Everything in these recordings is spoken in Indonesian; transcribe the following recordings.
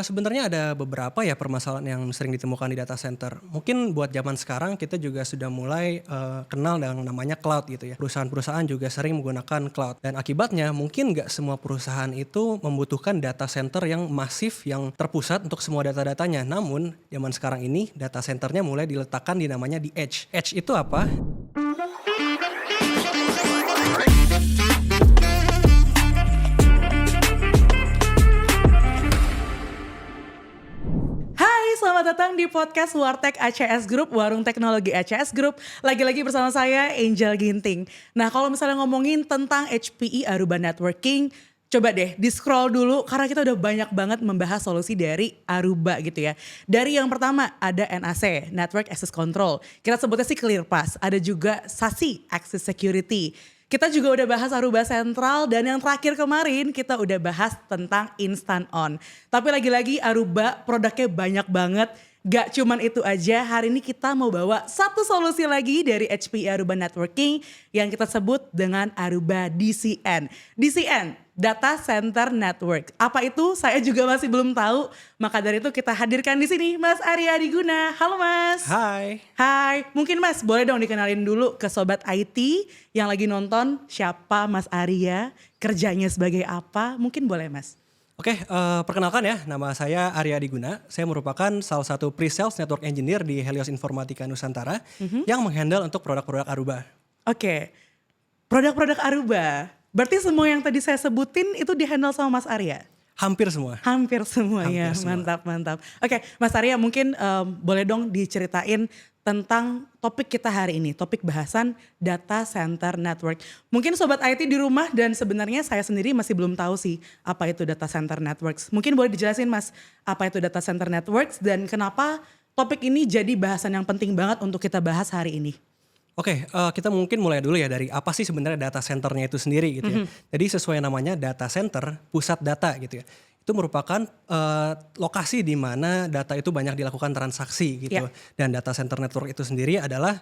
Sebenarnya ada beberapa ya permasalahan yang sering ditemukan di data center. Mungkin buat zaman sekarang kita juga sudah mulai kenal dengan namanya cloud gitu ya. Perusahaan-perusahaan juga sering menggunakan cloud dan akibatnya mungkin nggak semua perusahaan itu membutuhkan data center yang masif yang terpusat untuk semua data-datanya. Namun zaman sekarang ini data centernya mulai diletakkan di namanya di edge. Edge itu apa? Selamat datang di podcast Wartech ACS Group, Warung Teknologi ACS Group. Lagi-lagi bersama saya Angel Ginting. Nah, kalau misalnya ngomongin tentang HPE Aruba Networking, coba deh di scroll dulu karena kita udah banyak banget membahas solusi dari Aruba gitu ya. Dari yang pertama ada NAC, Network Access Control. Kita sebutnya sih ClearPass. Ada juga SASE, Access Security. Kita juga udah bahas Aruba Central dan yang terakhir kemarin kita udah bahas tentang Instant On. Tapi lagi-lagi Aruba produknya banyak banget. Gak cuman itu aja, hari ini kita mau bawa satu solusi lagi dari HPE Aruba Networking yang kita sebut dengan Aruba DCN. DCN, Data Center Network. Apa itu? Saya juga masih belum tahu. Maka dari itu kita hadirkan di sini Mas Arya Diguna. Halo Mas. Hai. Hai, mungkin Mas boleh dong dikenalin dulu ke Sobat IT yang lagi nonton siapa Mas Arya, kerjanya sebagai apa, mungkin boleh Mas. Perkenalkan ya, nama saya Arya Diguna. Saya merupakan salah satu pre-sales network engineer di Helios Informatika Nusantara yang menghandle untuk produk-produk Aruba. Oke, produk-produk Aruba. Berarti semua yang tadi saya sebutin itu di-handle sama Mas Arya? Hampir semua. Hampir semua ya, mantap. Oke, Mas Arya mungkin boleh dong diceritain tentang topik kita hari ini, topik bahasan data center network. Mungkin Sobat IT di rumah dan sebenarnya saya sendiri masih belum tahu sih apa itu data center networks. Mungkin boleh dijelasin Mas, apa itu data center networks dan kenapa topik ini jadi bahasan yang penting banget untuk kita bahas hari ini. Kita mungkin mulai dulu ya dari apa sih sebenarnya data centernya itu sendiri gitu ya. Jadi sesuai namanya data center, pusat data gitu ya. Itu merupakan lokasi di mana data itu banyak dilakukan transaksi gitu. Dan data center network itu sendiri adalah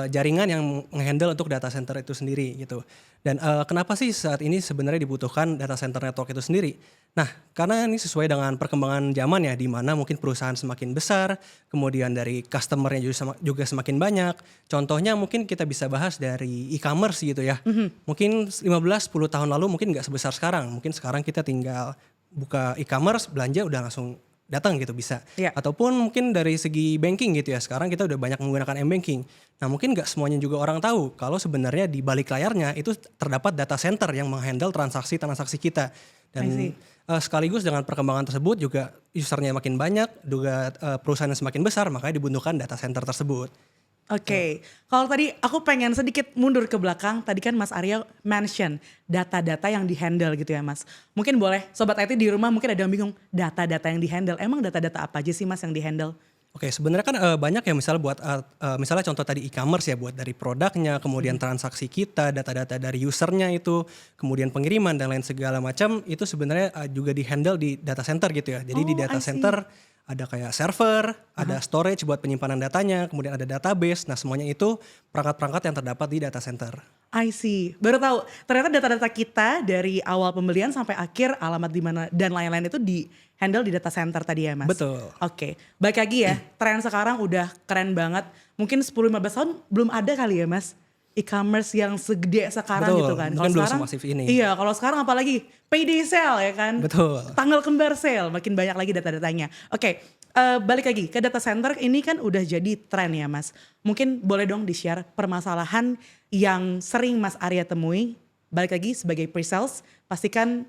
jaringan yang menghandle untuk data center itu sendiri gitu. Dan kenapa sih saat ini sebenarnya dibutuhkan data center network itu sendiri? Nah, karena ini sesuai dengan perkembangan zaman ya, di mana mungkin perusahaan semakin besar, kemudian dari customer-nya juga semakin banyak. Contohnya mungkin kita bisa bahas dari e-commerce gitu ya. Mungkin 15-10 tahun lalu mungkin nggak sebesar sekarang. Mungkin sekarang kita tinggal buka e-commerce, belanja udah langsung datang gitu bisa. Ataupun mungkin dari segi banking gitu ya, sekarang kita udah banyak menggunakan m-banking. Nah mungkin gak semuanya juga orang tahu kalau sebenarnya di balik layarnya itu terdapat data center yang menghandle transaksi-transaksi kita. Dan sekaligus dengan perkembangan tersebut juga usernya makin banyak, juga perusahaan yang semakin besar, makanya dibutuhkan data center tersebut. Kalau tadi aku pengen sedikit mundur ke belakang, tadi kan Mas Arya mention data-data yang di-handle gitu ya Mas. Mungkin boleh Sobat IT di rumah mungkin ada yang bingung, data-data yang di-handle, emang data-data apa aja sih Mas yang di-handle? Sebenarnya kan banyak ya misalnya buat misalnya contoh tadi e-commerce ya, buat dari produknya, kemudian transaksi kita, data-data dari usernya itu, kemudian pengiriman dan lain segala macam itu sebenarnya juga di-handle di data center gitu ya. Jadi di data center ada kayak server, ada storage buat penyimpanan datanya, kemudian ada database. Nah semuanya itu perangkat-perangkat yang terdapat di data center. I see, baru tahu ternyata data-data kita dari awal pembelian sampai akhir, alamat di mana dan lain-lain itu di handle di data center tadi ya Mas? Betul. Baik lagi ya, tren sekarang udah keren banget. Mungkin 10-15 tahun belum ada kali ya Mas e-commerce yang segede sekarang. Betul, gitu kan. Mungkin belum semasif ini. Iya, kalau sekarang apalagi payday sale ya kan. Betul. Tanggal kembar sale, makin banyak lagi data-datanya. Balik lagi ke data center ini kan udah jadi tren ya Mas. Mungkin boleh dong di-share permasalahan yang sering Mas Arya temui. Balik lagi sebagai pre-sales, pastikan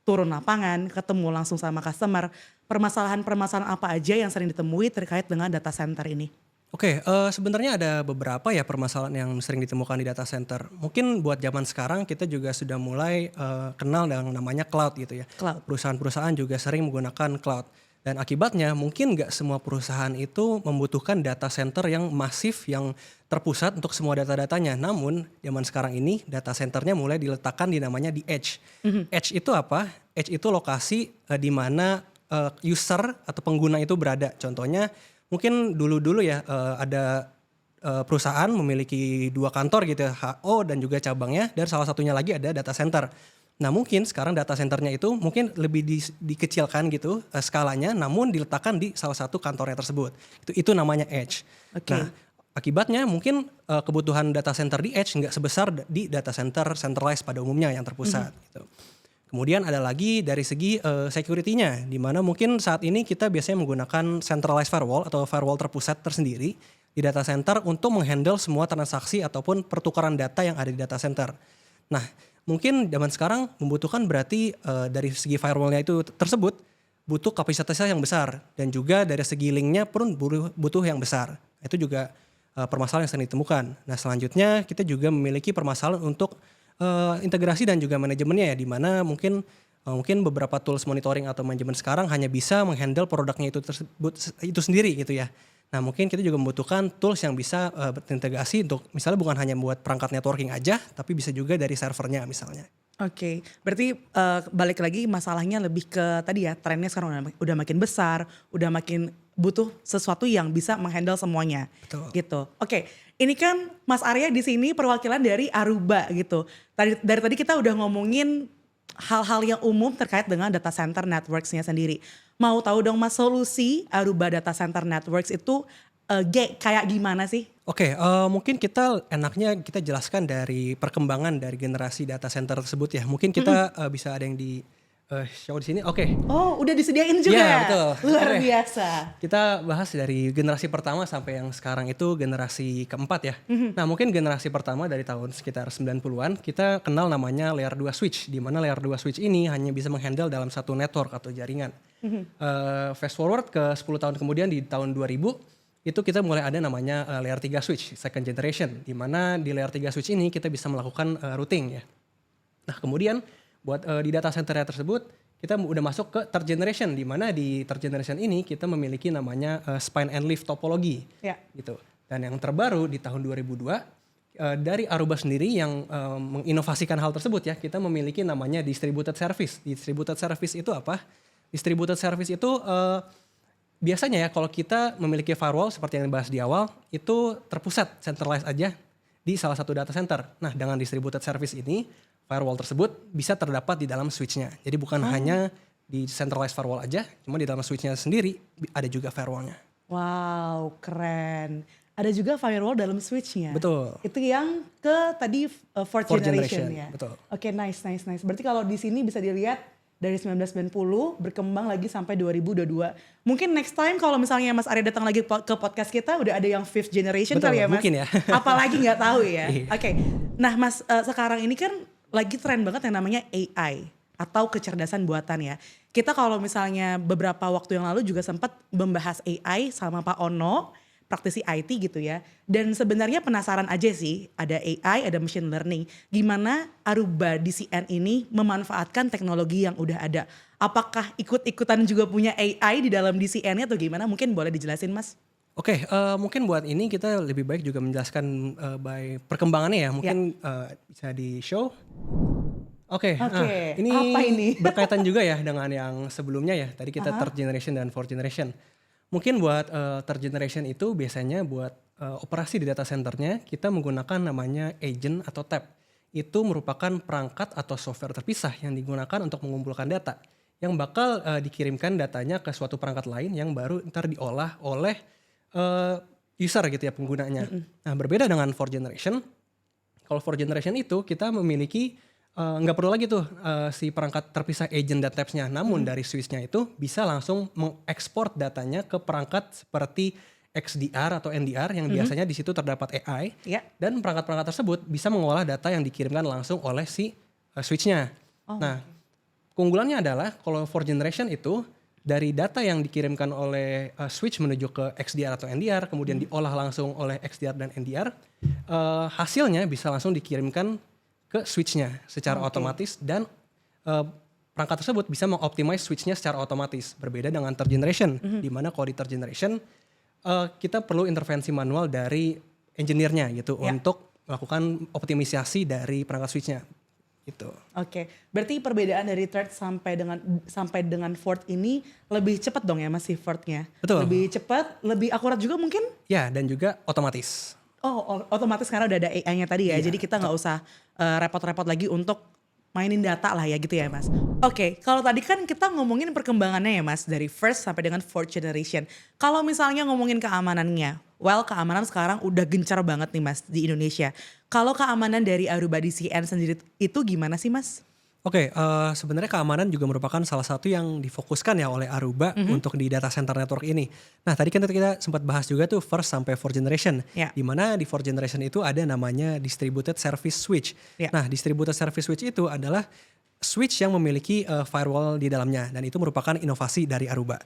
turun lapangan, ketemu langsung sama customer. Permasalahan-permasalahan apa aja yang sering ditemui terkait dengan data center ini? Sebenarnya ada beberapa ya permasalahan yang sering ditemukan di data center. Mungkin buat zaman sekarang kita juga sudah mulai kenal dengan namanya cloud gitu ya. Perusahaan-perusahaan juga sering menggunakan cloud. Dan akibatnya mungkin nggak semua perusahaan itu membutuhkan data center yang masif yang terpusat untuk semua data-datanya. Namun zaman sekarang ini data centernya mulai diletakkan di namanya di edge. Edge itu apa? Edge itu lokasi di mana user atau pengguna itu berada. Contohnya mungkin dulu-dulu ya ada perusahaan memiliki 2 kantor gitu ya, HO dan juga cabangnya, dan salah satunya lagi ada data center. Nah mungkin sekarang data centernya itu mungkin lebih dikecilkan gitu skalanya, namun diletakkan di salah satu kantornya tersebut. Itu namanya edge. Oke. Nah akibatnya mungkin kebutuhan data center di edge nggak sebesar di data center centralized pada umumnya yang terpusat. Gitu. Kemudian ada lagi dari segi security-nya, di mana mungkin saat ini kita biasanya menggunakan centralized firewall atau firewall terpusat tersendiri di data center untuk menghandle semua transaksi ataupun pertukaran data yang ada di data center. Nah, mungkin zaman sekarang membutuhkan berarti dari segi firewall-nya itu tersebut butuh kapasitasnya yang besar dan juga dari segi link-nya pun butuh yang besar. Itu juga permasalahan yang sering ditemukan. Nah, selanjutnya kita juga memiliki permasalahan untuk integrasi dan juga manajemennya ya, di mana mungkin beberapa tools monitoring atau manajemen sekarang hanya bisa menghandle produknya itu sendiri gitu ya. Nah mungkin kita juga membutuhkan tools yang bisa berintegrasi untuk misalnya bukan hanya buat perangkat networking aja, tapi bisa juga dari servernya misalnya. Oke, berarti balik lagi masalahnya lebih ke tadi ya, trennya sekarang udah makin besar, udah makin butuh sesuatu yang bisa menghandle semuanya. Betul. Gitu. Oke, ini kan Mas Arya di sini perwakilan dari Aruba gitu. Dari tadi kita udah ngomongin hal-hal yang umum terkait dengan data center networks-nya sendiri. Mau tahu dong Mas, solusi Aruba Data Center Networks itu kayak gimana sih? Oke, mungkin kita enaknya kita jelaskan dari perkembangan dari generasi data center tersebut ya. Mungkin kita bisa ada yang di show di sini. Oke. Oh, udah disediain juga. Iya, betul. Luar Oke. biasa. Kita bahas dari generasi pertama sampai yang sekarang itu generasi keempat ya. Nah mungkin generasi pertama dari tahun sekitar 90-an kita kenal namanya layer 2 switch. Di mana layer 2 switch ini hanya bisa menghandle dalam satu network atau jaringan. Fast forward ke 10 tahun kemudian di tahun 2000 itu kita mulai ada namanya layer 3 switch second generation. Di mana di layer 3 switch ini kita bisa melakukan routing ya. Nah kemudian buat di data centernya tersebut kita udah masuk ke third generation, di mana di third generation ini kita memiliki namanya spine and leaf topology gitu. Dan yang terbaru di tahun 2002 dari Aruba sendiri yang menginovasikan hal tersebut ya, kita memiliki namanya distributed service. Distributed service itu apa? Distributed service itu biasanya ya kalau kita memiliki firewall seperti yang dibahas di awal itu terpusat centralized aja di salah satu data center. Nah dengan distributed service ini firewall tersebut bisa terdapat di dalam switch-nya. Jadi bukan hanya di centralized firewall aja, cuma di dalam switch-nya sendiri ada juga firewall-nya. Wow, keren. Ada juga firewall dalam switch-nya. Betul. Itu yang ke tadi fourth generation ya. Betul. Oke, nice. Berarti kalau di sini bisa dilihat dari 1990 berkembang lagi sampai 2022. Mungkin next time kalau misalnya Mas Arya datang lagi ke podcast kita udah ada yang fifth generation. Betul, kali ya Mas. mungkin ya. Apalagi nggak tahu ya. Iya. Oke. Nah Mas, sekarang ini kan lagi tren banget yang namanya AI atau kecerdasan buatan ya. Kita kalau misalnya beberapa waktu yang lalu juga sempat membahas AI sama Pak Ono, praktisi IT gitu ya. Dan sebenarnya penasaran aja sih, ada AI, ada machine learning. Gimana Aruba DCN ini memanfaatkan teknologi yang udah ada? Apakah ikut-ikutan juga punya AI di dalam DCN-nya atau gimana? Mungkin boleh dijelasin Mas? Oke, mungkin buat ini kita lebih baik juga menjelaskan by perkembangannya ya. Mungkin bisa di show. Oke, ini apa ini? berkaitan juga ya dengan yang sebelumnya ya. Tadi kita third generation dan fourth generation. Mungkin buat third generation itu biasanya buat operasi di data centernya kita menggunakan namanya agent atau tab. Itu merupakan perangkat atau software terpisah yang digunakan untuk mengumpulkan data. Yang bakal dikirimkan datanya ke suatu perangkat lain yang baru ntar diolah oleh user gitu ya penggunanya. Nah berbeda dengan fourth generation. Kalau fourth generation itu kita memiliki nggak perlu lagi tuh si perangkat terpisah agent dan tabs-nya. Namun dari switch-nya itu bisa langsung mengekspor datanya ke perangkat seperti XDR atau NDR yang biasanya di situ terdapat AI. Dan perangkat-perangkat tersebut bisa mengolah data yang dikirimkan langsung oleh si switch-nya. Nah keunggulannya adalah kalau fourth generation itu dari data yang dikirimkan oleh switch menuju ke XDR atau NDR, kemudian diolah langsung oleh XDR dan NDR, hasilnya bisa langsung dikirimkan ke switch-nya secara otomatis dan perangkat tersebut bisa mengoptimize switch-nya secara otomatis. Berbeda dengan third generation, di mana kalau di third generation kita perlu intervensi manual dari engineer-nya gitu untuk melakukan optimisasi dari perangkat switch-nya. Gitu. Oke, berarti perbedaan dari third sampai dengan fourth ini lebih cepat dong ya Mas si fourth-nya? Betul. Lebih cepat, lebih akurat juga mungkin? Ya, dan juga otomatis. Oh, otomatis karena udah ada AI-nya tadi ya. Jadi kita nggak usah repot-repot lagi untuk mainin data lah ya gitu ya Mas. Oke, kalau tadi kan kita ngomongin perkembangannya ya Mas dari first sampai dengan fourth generation. Kalau misalnya ngomongin keamanannya, well keamanan sekarang udah gencar banget nih Mas di Indonesia. Kalau keamanan dari Aruba DCN sendiri itu gimana sih Mas? Oke, sebenarnya keamanan juga merupakan salah satu yang difokuskan ya oleh Aruba untuk di data center network ini. Nah, tadi kan kita sempat bahas juga tuh first sampai fourth generation. Ya. Di mana di fourth generation itu ada namanya distributed service switch. Ya. Nah, distributed service switch itu adalah switch yang memiliki firewall di dalamnya dan itu merupakan inovasi dari Aruba.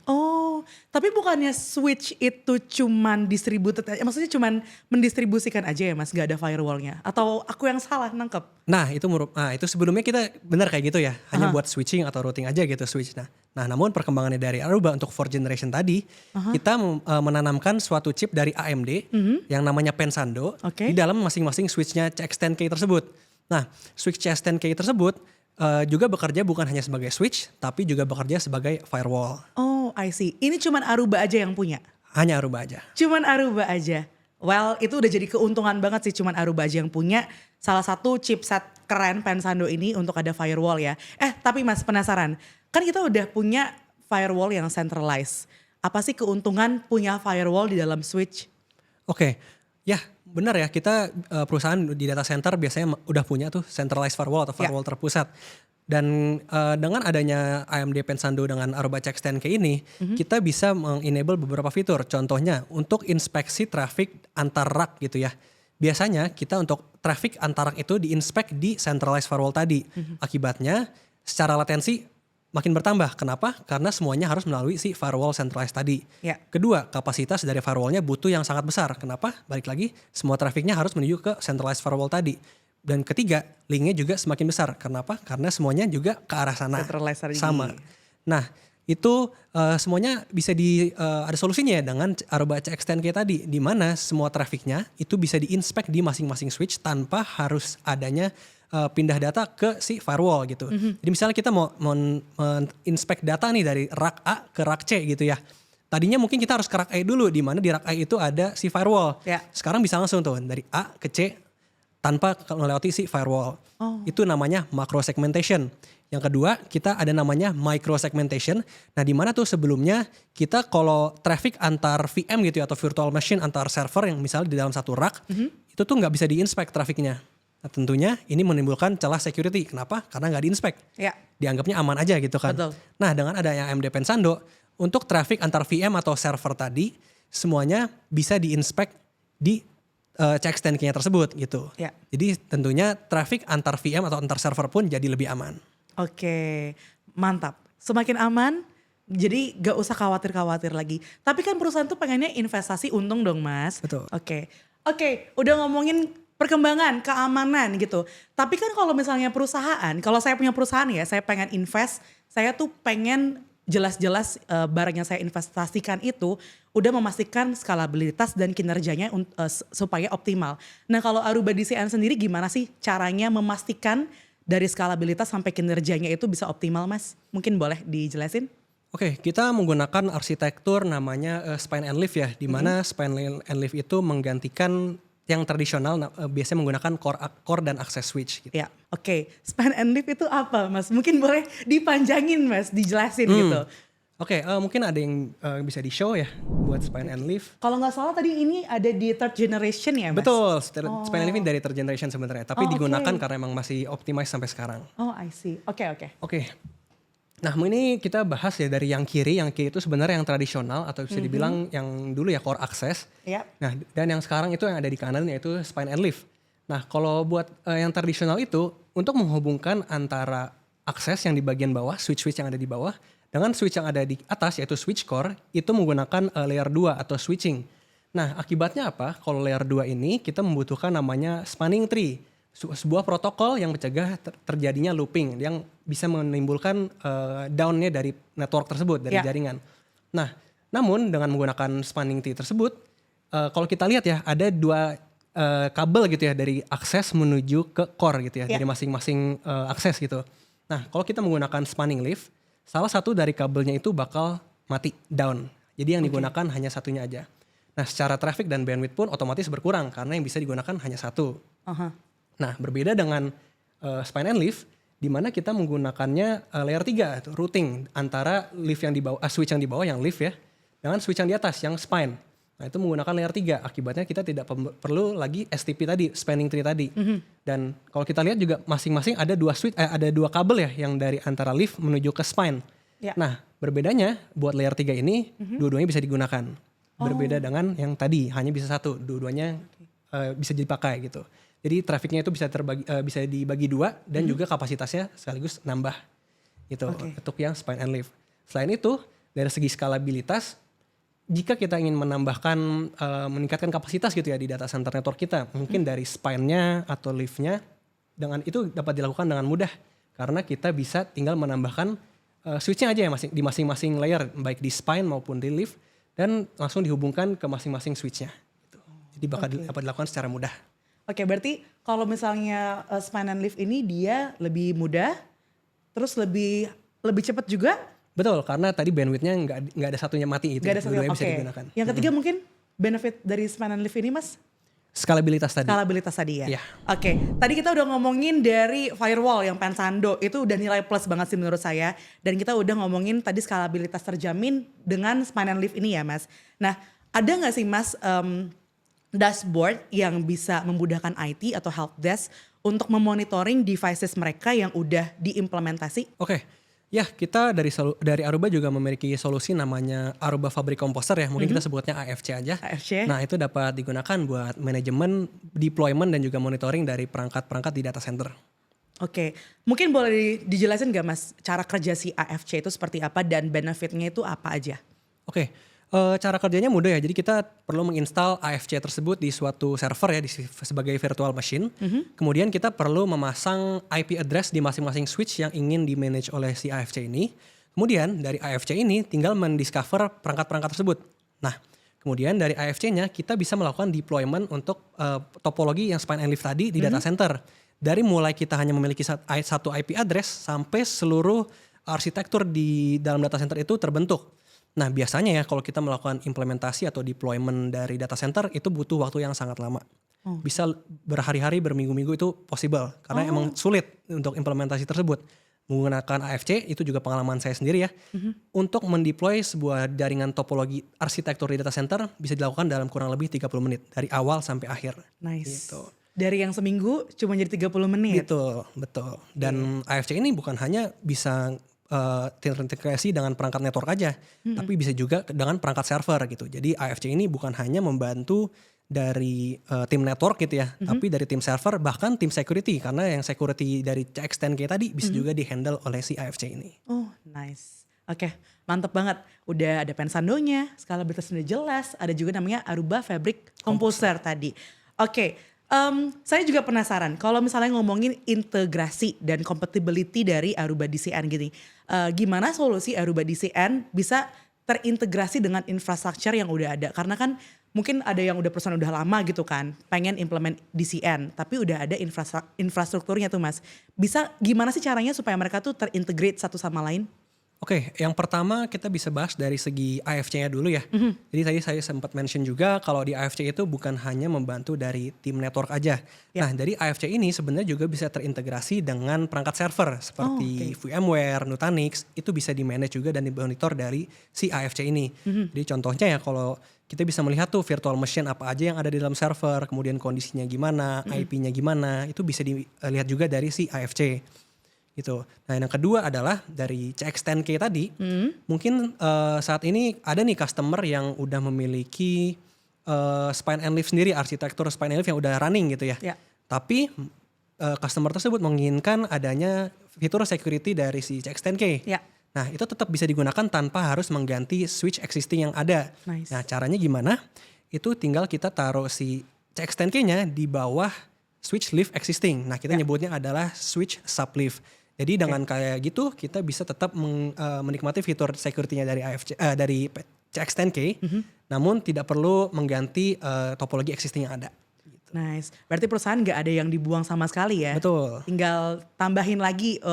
Oh, tapi bukannya switch itu cuman distributed, maksudnya cuman mendistribusikan aja ya Mas, gak ada firewallnya? Atau aku yang salah nangkep? Nah, itu sebelumnya kita benar kayak gitu ya, hanya buat switching atau routing aja gitu switch. Nah, namun perkembangannya dari Aruba untuk fourth generation tadi, kita menanamkan suatu chip dari AMD yang namanya Pensando Oke. di dalam masing-masing switchnya CX10K tersebut. Nah, switch CX10K tersebut juga bekerja bukan hanya sebagai switch, tapi juga bekerja sebagai firewall. Oh, I see. Ini cuman Aruba aja yang punya? Hanya Aruba aja. Cuman Aruba aja. Well, itu udah jadi keuntungan banget sih cuman Aruba aja yang punya salah satu chipset keren Pensando ini untuk ada firewall ya. Tapi Mas penasaran, kan kita udah punya firewall yang centralized. Apa sih keuntungan punya firewall di dalam switch? Oke, ya benar ya, kita perusahaan di data center biasanya udah punya tuh centralized firewall atau firewall terpusat. Dan dengan adanya AMD Pensando dengan Aruba CX10K ini, kita bisa mengenable beberapa fitur. Contohnya untuk inspeksi traffic antar rack gitu ya. Biasanya kita untuk traffic antar rack itu diinspek di centralized firewall tadi. Akibatnya secara latensi makin bertambah. Kenapa? Karena semuanya harus melalui si firewall centralized tadi. Ya. Kedua, kapasitas dari firewallnya butuh yang sangat besar. Kenapa? Balik lagi, semua trafficnya harus menuju ke centralized firewall tadi. Dan ketiga, linknya juga semakin besar. Kenapa? Karena semuanya juga ke arah sana. Centralized tadi. Sama. Nah, itu semuanya bisa ada solusinya ya dengan Aruba CX10K tadi. Di mana semua trafficnya itu bisa diinspek di masing-masing switch tanpa harus adanya pindah data ke si firewall gitu. Jadi misalnya kita mau inspek data nih dari rack A ke rack C gitu ya. Tadinya mungkin kita harus ke rack A dulu, di mana di rack A itu ada si firewall. Ya. Sekarang bisa langsung tuh dari A ke C tanpa melewati si firewall. Itu namanya macro segmentation. Yang kedua, kita ada namanya micro segmentation. Nah, di mana tuh sebelumnya kita kalau traffic antar VM gitu ya, atau virtual machine antar server yang misalnya di dalam satu rack, itu tuh nggak bisa diinspek trafficnya. Nah, tentunya ini menimbulkan celah security. Kenapa? Karena nggak diinspek. Ya. Dianggapnya aman aja gitu kan. Betul. Nah, dengan adanya AMD Pensando, untuk traffic antar VM atau server tadi, semuanya bisa diinspek di CX10K-nya tersebut gitu. Ya. Jadi tentunya traffic antar VM atau antar server pun jadi lebih aman. Oke, mantap. Semakin aman, jadi gak usah khawatir-khawatir lagi. Tapi kan perusahaan tuh pengennya investasi untung dong Mas. Betul. Oke, udah ngomongin perkembangan, keamanan gitu. Tapi kan kalau misalnya perusahaan, kalau saya punya perusahaan ya, saya pengen invest, saya tuh pengen jelas-jelas barang yang saya investasikan itu udah memastikan skalabilitas dan kinerjanya supaya optimal. Nah kalau Aruba DCN sendiri gimana sih caranya memastikan dari skalabilitas sampai kinerjanya itu bisa optimal Mas? Mungkin boleh dijelasin? Oke, kita menggunakan arsitektur namanya Span and Leaf ya, di mana Span and Leaf itu menggantikan yang tradisional biasanya menggunakan core dan access switch gitu. Ya, oke. Span and Leaf itu apa Mas? Mungkin boleh dipanjangin Mas, dijelasin gitu. Oke, mungkin ada yang bisa di-show ya buat Span and Leaf. Kalau nggak salah tadi ini ada di third generation ya Mas? Betul, Span and Leaf ini dari third generation sebenarnya, tapi digunakan oke. karena emang masih optimize sampai sekarang. Oh I see, oke. Oke. Nah, ini kita bahas ya dari yang kiri itu sebenarnya yang tradisional atau bisa dibilang yang dulu ya core access. Yap. Nah, dan yang sekarang itu yang ada di kanan yaitu Span and Leaf. Nah, kalau buat yang tradisional itu untuk menghubungkan antara akses yang di bagian bawah, switch-switch yang ada di bawah dengan switch yang ada di atas yaitu switch core itu menggunakan layer 2 atau switching. Nah, akibatnya apa? Kalau layer 2 ini kita membutuhkan namanya spanning tree. Sebuah protokol yang mencegah terjadinya looping yang bisa menimbulkan down-nya dari network tersebut, dari jaringan. Nah, namun dengan menggunakan spanning tree tersebut, kalau kita lihat ya ada dua kabel gitu ya dari akses menuju ke core gitu ya, dari masing-masing akses gitu. Nah, kalau kita menggunakan spanning leaf, salah satu dari kabelnya itu bakal mati, down. Jadi yang digunakan hanya satunya aja. Nah, secara traffic dan bandwidth pun otomatis berkurang karena yang bisa digunakan hanya satu. Nah, berbeda dengan Span and Leaf, di mana kita menggunakannya layer 3 itu routing antara leaf yang di bawah switch yang di bawah yang leaf ya dengan switch yang di atas yang spine. Nah, itu menggunakan layer 3. Akibatnya kita tidak perlu lagi STP tadi, spanning tree tadi. Dan kalau kita lihat juga masing-masing ada ada dua kabel ya yang dari antara leaf menuju ke spine. Ya. Nah, berbedanya buat layer 3 ini dua-duanya bisa digunakan. Berbeda dengan yang tadi hanya bisa satu, dua-duanya bisa dipakai gitu. Jadi trafficnya itu bisa dibagi dua dan juga kapasitasnya sekaligus nambah gitu untuk yang spine and leaf. Selain itu dari segi skalabilitas, jika kita ingin meningkatkan kapasitas gitu ya di data center network kita, mungkin dari spine-nya atau leaf-nya, dengan itu dapat dilakukan dengan mudah karena kita bisa tinggal menambahkan switch-nya aja ya di masing-masing layer, baik di spine maupun di leaf, dan langsung dihubungkan ke masing-masing switch-nya. Gitu. Jadi dapat dilakukan secara mudah. Oke, berarti kalau misalnya spine and leaf ini dia lebih mudah, terus lebih cepat juga. Betul, karena tadi bandwidth-nya nggak ada satunya mati itu. Nggak ada satunya, bisa digunakan. Yang ketiga mungkin benefit dari spine and leaf ini Mas? Skalabilitas tadi. Skalabilitas tadi ya. Iya. Oke, tadi kita udah ngomongin dari firewall yang Pensando, itu udah nilai plus banget sih menurut saya. Dan kita udah ngomongin tadi skalabilitas terjamin dengan spine and leaf ini ya Mas. Nah, ada nggak sih Mas dashboard yang bisa memudahkan IT atau helpdesk untuk memonitoring devices mereka yang udah diimplementasi? Oke. Ya, kita dari Aruba juga memiliki solusi namanya Aruba Fabric Composer ya. Mungkin kita sebutnya AFC aja. AFC. Nah, itu dapat digunakan buat manajemen, deployment, dan juga monitoring dari perangkat-perangkat di data center. Oke, mungkin boleh dijelasin gak Mas cara kerja si AFC itu seperti apa dan benefitnya itu apa aja? Oke, cara kerjanya mudah ya. Jadi kita perlu menginstal AFC tersebut di suatu server ya sebagai virtual machine. Kemudian kita perlu memasang IP address di masing-masing switch yang ingin di-manage oleh si AFC ini. Kemudian dari AFC ini tinggal mendiscover perangkat-perangkat tersebut. Nah, kemudian dari AFC-nya kita bisa melakukan deployment untuk topologi yang spine and leaf tadi di data center. Dari mulai kita hanya memiliki satu IP address sampai seluruh arsitektur di dalam data center itu terbentuk. Nah, biasanya ya kalau kita melakukan implementasi atau deployment dari data center itu butuh waktu yang sangat lama. Bisa berhari-hari, berminggu-minggu itu possible. Karena emang sulit untuk implementasi tersebut. Menggunakan AFC itu juga pengalaman saya sendiri ya. Untuk mendeploy sebuah jaringan topologi arsitektur di data center bisa dilakukan dalam kurang lebih 30 menit. Dari awal sampai akhir. Nice. Gitu. Dari yang seminggu cuma jadi 30 menit. Betul. Dan AFC ini bukan hanya bisa terintegrasi dengan perangkat network aja, tapi bisa juga dengan perangkat server gitu. Jadi AFC ini bukan hanya membantu dari tim network gitu ya, tapi dari tim server bahkan tim security karena yang security dari CX10K tadi bisa juga dihandle oleh si AFC ini. Oh, nice. Oke, mantep banget. Udah ada Pensandonya, skalabilitasnya jelas, ada juga namanya Aruba Fabric Composer tadi. Oke. Saya juga penasaran kalau misalnya ngomongin integrasi dan compatibility dari Aruba DCN gini. Gimana solusi Aruba DCN bisa terintegrasi dengan infrastruktur yang udah ada? Karena kan mungkin ada yang perusahaan udah lama gitu kan, pengen implement DCN, tapi udah ada infrastrukturnya tuh Mas. Bisa gimana sih caranya supaya mereka tuh terintegrate satu sama lain? Oke, yang pertama kita bisa bahas dari segi AFC-nya dulu ya. Jadi tadi saya sempat mention juga kalau di AFC itu bukan hanya membantu dari tim network aja. Nah, dari AFC ini sebenarnya juga bisa terintegrasi dengan perangkat server seperti VMware, Nutanix, itu bisa di-manage juga dan dimonitor dari si AFC ini. Jadi contohnya ya kalau kita bisa melihat tuh virtual machine apa aja yang ada di dalam server, kemudian kondisinya gimana, IP-nya gimana, itu bisa dilihat juga dari si AFC. Gitu. Nah, yang kedua adalah dari CX10K tadi, mungkin saat ini ada nih customer yang udah memiliki spine and leaf sendiri, arsitektur spine and leaf yang udah running gitu ya. Tapi customer tersebut menginginkan adanya fitur security dari si CX10K. Nah, itu tetap bisa digunakan tanpa harus mengganti switch existing yang ada. Nice. Nah, caranya gimana? Itu tinggal kita taruh si CX10K-nya di bawah switch leaf existing. Nah, kita nyebutnya adalah switch sub leaf. Jadi dengan kayak gitu kita bisa tetap menikmati fitur security-nya dari dari CX10K, namun tidak perlu mengganti topologi existing yang ada. Gitu. Nice. Berarti perusahaan nggak ada yang dibuang sama sekali ya? Betul. Tinggal tambahin lagi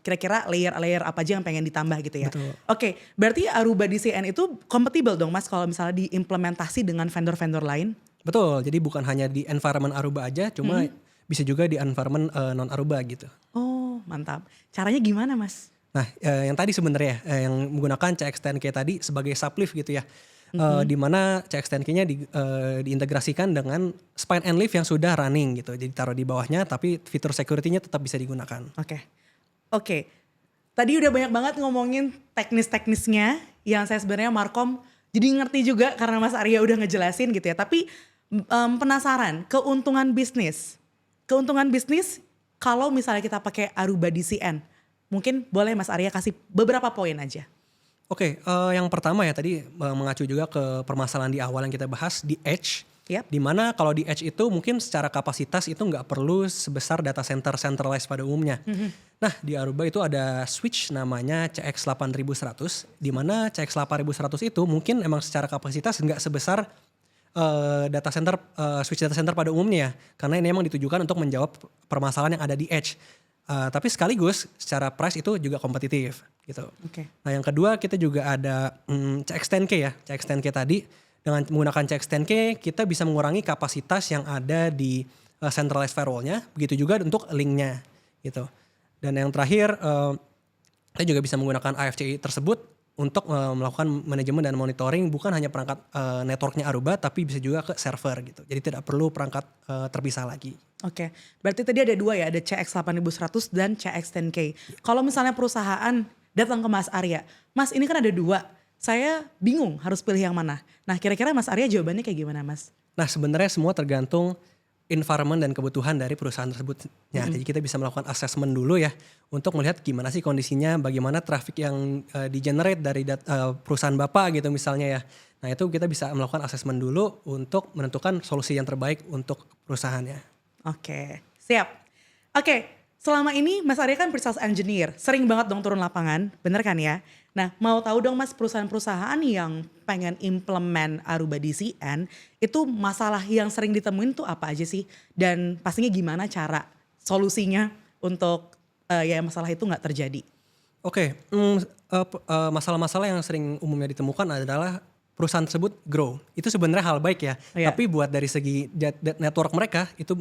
kira-kira layer-layer apa aja yang pengen ditambah gitu ya? Betul. Oke, berarti Aruba DCN itu compatible dong Mas kalau misalnya diimplementasi dengan vendor-vendor lain? Betul. Jadi bukan hanya di environment Aruba aja, cuma bisa juga di environment non Aruba gitu. Oh, Oh mantap. Caranya gimana Mas? Nah, yang tadi sebenarnya yang menggunakan CX-10K tadi sebagai sublift gitu ya. Di mana CX-10K-nya diintegrasikan dengan spine and leaf yang sudah running gitu. Jadi taruh di bawahnya tapi fitur security-nya tetap bisa digunakan. Oke. Tadi udah banyak banget ngomongin teknis-teknisnya yang saya sebenarnya Markom jadi ngerti juga karena Mas Arya udah ngejelasin gitu ya. Tapi penasaran, keuntungan bisnis kalau misalnya kita pakai Aruba DCN. Mungkin boleh Mas Arya kasih beberapa poin aja. Oke, yang pertama ya tadi mengacu juga ke permasalahan di awal yang kita bahas di edge. Yep. Dimana kalau di edge itu mungkin secara kapasitas itu nggak perlu sebesar data center centralized pada umumnya. Nah di Aruba itu ada switch namanya CX8100. Dimana CX8100 itu mungkin emang secara kapasitas nggak sebesar data center switch data center pada umumnya. Karena ini emang ditujukan untuk menjawab permasalahan yang ada di edge. Tapi sekaligus secara price itu juga kompetitif gitu. Nah yang kedua kita juga ada CX-10K ya. CX-10K tadi dengan menggunakan CX-10K kita bisa mengurangi kapasitas yang ada di centralized firewall-nya. Begitu juga untuk link-nya gitu. Dan yang terakhir kita juga bisa menggunakan AFCI tersebut untuk melakukan manajemen dan monitoring bukan hanya perangkat networknya Aruba tapi bisa juga ke server gitu. Jadi tidak perlu perangkat terpisah lagi. Oke, berarti tadi ada dua ya, ada CX8100 dan CX10K. Kalau misalnya perusahaan datang ke Mas Arya, Mas ini kan ada dua, saya bingung harus pilih yang mana. Nah kira-kira Mas Arya jawabannya kayak gimana Mas? Nah sebenarnya semua tergantung environment dan kebutuhan dari perusahaan tersebut. Jadi kita bisa melakukan assessment dulu ya untuk melihat gimana sih kondisinya, bagaimana traffic yang di-generate dari perusahaan Bapak gitu misalnya ya. Nah itu kita bisa melakukan assessment dulu untuk menentukan solusi yang terbaik untuk perusahaannya. Oke, siap. Oke, selama ini Mas Arya kan pre-sales engineer, sering banget dong turun lapangan, bener kan ya? Nah mau tahu dong Mas perusahaan-perusahaan yang pengen implement Aruba DCN, itu masalah yang sering ditemuin tuh apa aja sih? Dan pastinya gimana cara solusinya untuk ya masalah itu gak terjadi? Oke, masalah-masalah yang sering umumnya ditemukan adalah perusahaan tersebut grow. Itu sebenarnya hal baik ya. Tapi buat dari segi network mereka itu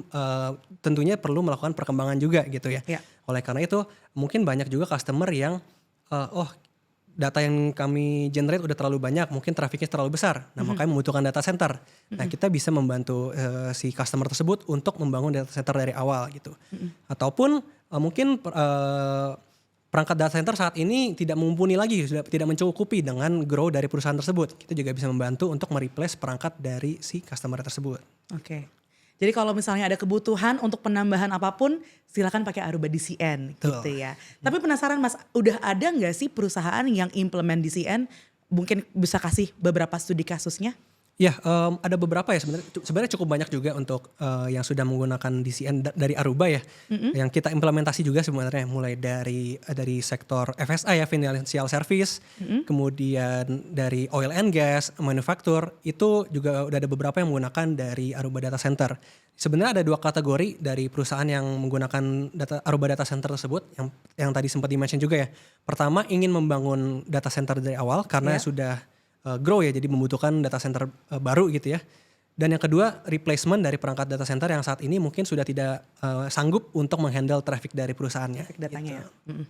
tentunya perlu melakukan perkembangan juga gitu ya. Oleh karena itu mungkin banyak juga customer yang data yang kami generate udah terlalu banyak, mungkin trafficnya terlalu besar. Nah makanya membutuhkan data center. Nah kita bisa membantu si customer tersebut untuk membangun data center dari awal gitu. Ataupun mungkin perangkat data center saat ini tidak mumpuni lagi, sudah tidak mencukupi dengan grow dari perusahaan tersebut. Kita juga bisa membantu untuk mereplace perangkat dari si customer tersebut. Oke. Jadi kalau misalnya ada kebutuhan untuk penambahan apapun, silakan pakai Aruba DCN gitu ya. Tapi penasaran Mas, udah ada nggak sih perusahaan yang implement DCN? Mungkin bisa kasih beberapa studi kasusnya? Ya, ada beberapa ya sebenarnya cukup banyak juga untuk yang sudah menggunakan DCN dari Aruba ya. Yang kita implementasi juga sebenarnya mulai dari sektor FSI ya, financial service, kemudian dari oil and gas, manufaktur, itu juga udah ada beberapa yang menggunakan dari Aruba Data Center. Sebenarnya ada dua kategori dari perusahaan yang menggunakan Aruba Data Center tersebut yang tadi sempat di-mention juga ya. Pertama ingin membangun data center dari awal karena sudah grow ya, jadi membutuhkan data center baru gitu ya. Dan yang kedua replacement dari perangkat data center yang saat ini mungkin sudah tidak sanggup untuk menghandle traffic dari perusahaannya. Datanya gitu.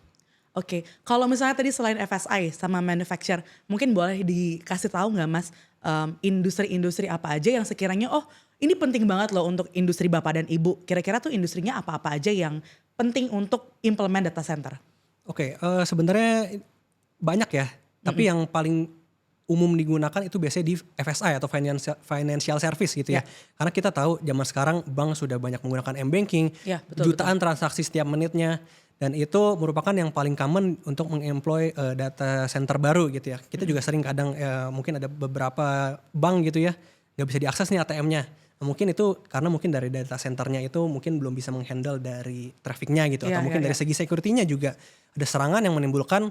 Oke, kalau misalnya tadi selain FSI sama manufacturer, mungkin boleh dikasih tahu nggak Mas industri-industri apa aja yang sekiranya ini penting banget loh untuk industri Bapak dan Ibu. Kira-kira tuh industrinya apa-apa aja yang penting untuk implement data center? Oke, sebenarnya banyak ya, tapi yang paling umum digunakan itu biasanya di FSI atau financial service gitu ya. Karena kita tahu zaman sekarang bank sudah banyak menggunakan m-banking, jutaan transaksi setiap menitnya. Dan itu merupakan yang paling common untuk mengemploy data center baru gitu ya. Kita juga sering kadang mungkin ada beberapa bank gitu ya, gak bisa diakses nih ATM-nya. Mungkin itu karena mungkin dari data centernya itu mungkin belum bisa menghandle dari trafficnya gitu. Atau mungkin dari segi security-nya juga ada serangan yang menimbulkan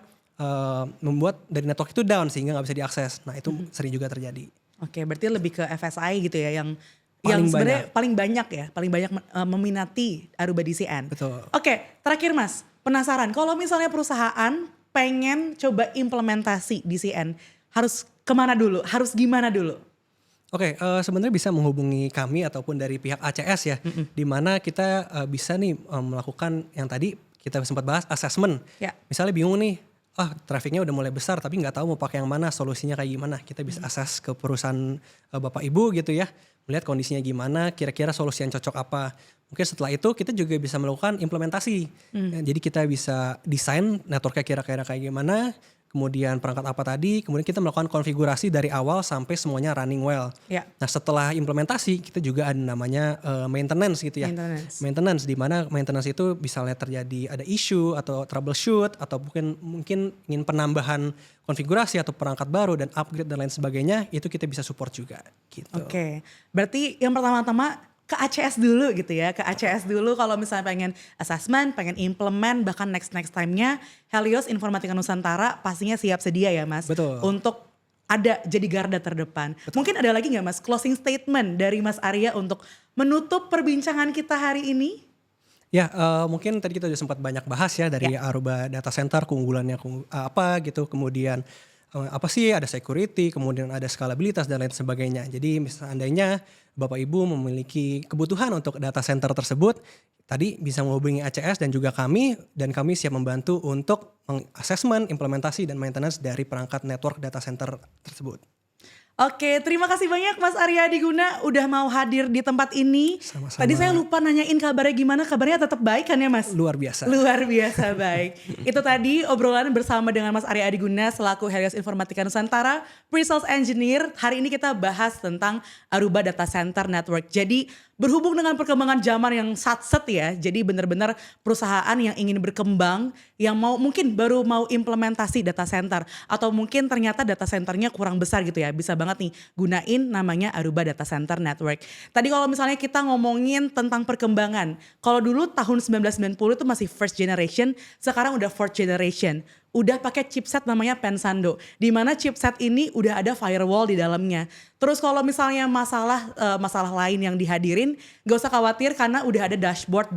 membuat dari network itu down sehingga nggak bisa diakses. Nah itu sering juga terjadi. Oke, berarti lebih ke FSI gitu ya yang sebenarnya paling banyak meminati Aruba DCN. Betul. Oke, terakhir Mas, penasaran kalau misalnya perusahaan pengen coba implementasi DCN harus kemana dulu? Harus gimana dulu? Oke, sebenarnya bisa menghubungi kami ataupun dari pihak ACS ya, di mana kita bisa nih melakukan yang tadi kita sempat bahas assessment. Ya. Misalnya bingung nih, trafficnya udah mulai besar tapi nggak tahu mau pakai yang mana, solusinya kayak gimana. Kita bisa assess ke perusahaan Bapak Ibu gitu ya, melihat kondisinya gimana, kira-kira solusi yang cocok apa. Mungkin setelah itu kita juga bisa melakukan implementasi. Jadi kita bisa desain networknya kira-kira kayak gimana, kemudian perangkat apa tadi, kemudian kita melakukan konfigurasi dari awal sampai semuanya running well. Ya. Nah setelah implementasi kita juga ada namanya maintenance gitu ya. Maintenance di mana maintenance itu misalnya terjadi ada issue atau troubleshoot atau mungkin ingin penambahan konfigurasi atau perangkat baru dan upgrade dan lain sebagainya, itu kita bisa support juga gitu. Oke. Berarti yang pertama-tama ke ACS dulu gitu ya, ke ACS dulu kalau misalnya pengen assessment, pengen implement, bahkan next time-nya Helios Informatika Nusantara pastinya siap sedia ya Mas. Betul. Untuk ada jadi garda terdepan. Betul. Mungkin ada lagi gak Mas closing statement dari Mas Arya untuk menutup perbincangan kita hari ini? Ya mungkin tadi kita udah sempat banyak bahas ya dari Aruba Data Center, keunggulannya apa gitu, kemudian apa sih, ada security, kemudian ada scalabilitas dan lain sebagainya. Jadi misalnya Bapak Ibu memiliki kebutuhan untuk data center tersebut, tadi bisa menghubungi ACS dan juga kami, dan kami siap membantu untuk mengassessment, implementasi dan maintenance dari perangkat network data center tersebut. Oke, terima kasih banyak Mas Arya Diguna udah mau hadir di tempat ini. Sama-sama. Tadi saya lupa nanyain kabarnya gimana, kabarnya tetap baik kan ya Mas? Luar biasa. Luar biasa baik. Itu tadi obrolan bersama dengan Mas Arya Adiguna selaku Helios Informatika Nusantara, Pre-Sales Engineer. Hari ini kita bahas tentang Aruba Data Center Network. Jadi berhubung dengan perkembangan zaman yang satset ya, jadi benar-benar perusahaan yang ingin berkembang, yang mungkin baru mau implementasi data center, atau mungkin ternyata data centernya kurang besar gitu ya, bisa banget nih gunain namanya Aruba Data Center Network. Tadi kalau misalnya kita ngomongin tentang perkembangan, kalau dulu tahun 1990 itu masih first generation, sekarang udah fourth generation. Udah pakai chipset namanya Pensando, di mana chipset ini udah ada firewall di dalamnya. Terus kalau misalnya masalah lain yang dihadirin, gak usah khawatir karena udah ada dashboard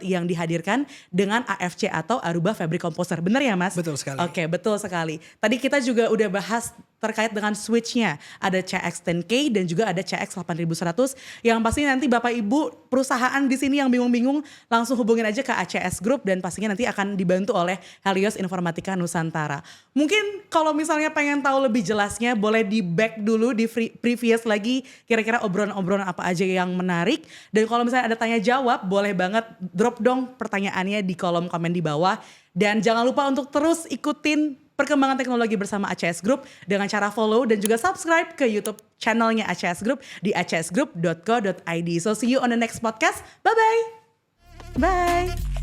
yang dihadirkan dengan AFC atau Aruba Fabric Composer. Bener ya Mas? Betul sekali. Oke, betul sekali. Tadi kita juga udah bahas terkait dengan switch-nya. Ada CX10K dan juga ada CX8100 yang pasti nanti Bapak Ibu perusahaan di sini yang bingung-bingung langsung hubungin aja ke ACS Group dan pastinya nanti akan dibantu oleh Helios Informatika Nusantara. Mungkin kalau misalnya pengen tahu lebih jelasnya boleh di back dulu di previous lagi kira-kira obrolan-obrolan apa aja yang menarik, dan kalau misalnya ada tanya jawab boleh banget drop dong pertanyaannya di kolom komen di bawah, dan jangan lupa untuk terus ikutin perkembangan teknologi bersama ACS Group dengan cara follow dan juga subscribe ke YouTube channelnya ACS Group di acsgroup.co.id. So see you on the next podcast. Bye-bye. Bye.